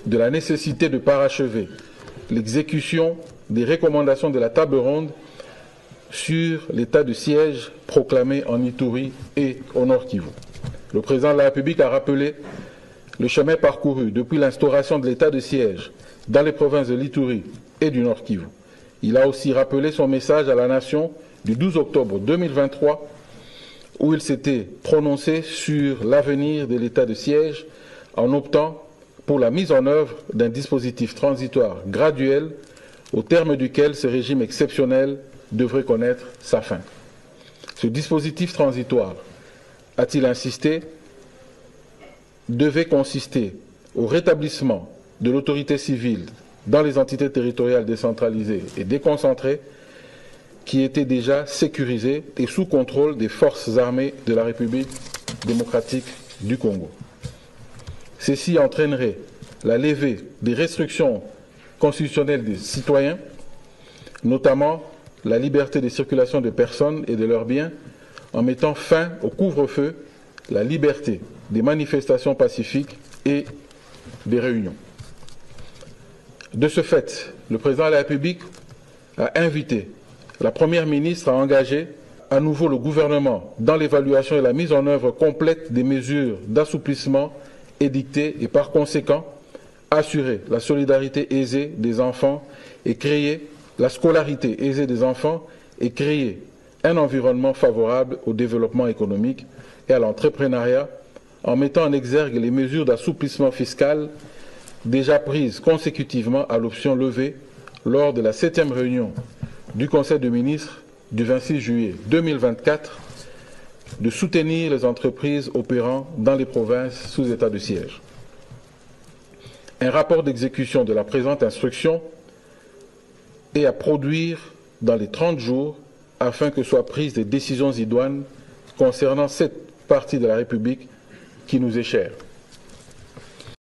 de la nécessité de parachever l'exécution des recommandations de la table ronde sur l'état de siège proclamé en Ituri et au Nord Kivu. Le président de la République a rappelé le chemin parcouru depuis l'instauration de l'état de siège dans les provinces de l'Ituri et du Nord Kivu. Il a aussi rappelé son message à la nation du 12 octobre 2023 où il s'était prononcé sur l'avenir de l'état de siège en optant pour la mise en œuvre d'un dispositif transitoire graduel au terme duquel ce régime exceptionnel devrait connaître sa fin. Ce dispositif transitoire, a-t-il insisté, devait consister au rétablissement de l'autorité civile dans les entités territoriales décentralisées et déconcentrées qui étaient déjà sécurisées et sous contrôle des forces armées de la République démocratique du Congo. Ceci entraînerait la levée des restrictions constitutionnelles des citoyens, notamment la liberté de circulation de personnes et de leurs biens, en mettant fin au couvre-feu, la liberté des manifestations pacifiques et des réunions. De ce fait, le président de la République a invité la Première ministre à engager à nouveau le gouvernement dans l'évaluation et la mise en œuvre complète des mesures d'assouplissement édictées et par conséquent assurer la solidarité aisée des enfants et créer la scolarité aisée des enfants et créer un environnement favorable au développement économique et à l'entrepreneuriat en mettant en exergue les mesures d'assouplissement fiscal déjà prises consécutivement à l'option levée lors de la 7e réunion du Conseil des ministres du 26 juillet 2024 de soutenir les entreprises opérant dans les provinces sous état de siège. Un rapport d'exécution de la présente instruction est à produire dans les 30 jours afin que soient prises des décisions idoines concernant cette partie de la République qui nous est chère.